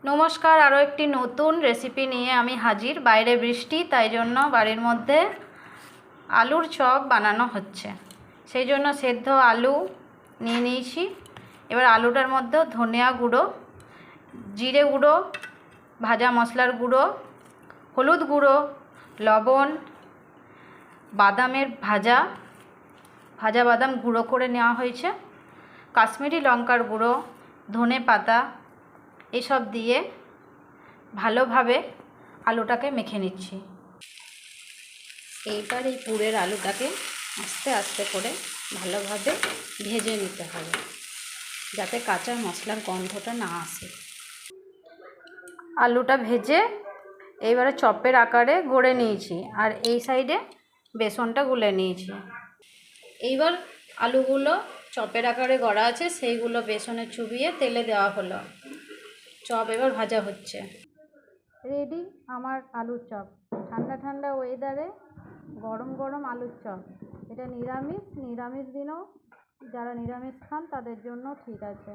নমস্কার, আরও একটি নতুন রেসিপি নিয়ে আমি হাজির। বাইরে বৃষ্টি, তাই জন্য বাড়ির মধ্যে আলুর চপ বানানো হচ্ছে। সেই জন্য সেদ্ধ আলু নিয়ে নিয়েছি। এবার আলুটার মধ্যে ধনিয়া গুঁড়ো, জিরে গুঁড়ো, ভাজা মশলার গুঁড়ো, হলুদ গুঁড়ো, লবণ, বাদামের ভাজা বাদাম গুঁড়ো করে নেওয়া হয়েছে, কাশ্মীরি লঙ্কার গুঁড়ো, ধনে পাতা এসব দিয়ে ভালোভাবে আলুটাকে মেখে নিচ্ছি। এইবার এই পুরের আলুটাকে আস্তে আস্তে করে ভালোভাবে ভেজে নিতে হবে, যাতে কাঁচা মশলার গন্ধটা না আসে। আলুটা ভেজে এইবারে চপের আকারে গড়ে নিয়েছি, আর এই সাইডে বেসনটা গুলে নিয়েছি। এইবার আলুগুলো চপের আকারে গড়া আছে, সেইগুলো বেসনে চুবিয়ে তেলে দেওয়া হলো। চপ এবার ভাজা হচ্ছে। রেডি আমার আলুর চপ। ঠান্ডা ঠান্ডা ওয়েদারে গরম গরম আলুর চপ। এটা নিরামিষ দিনেও যারা নিরামিষ খান তাদের জন্য ঠিক আছে।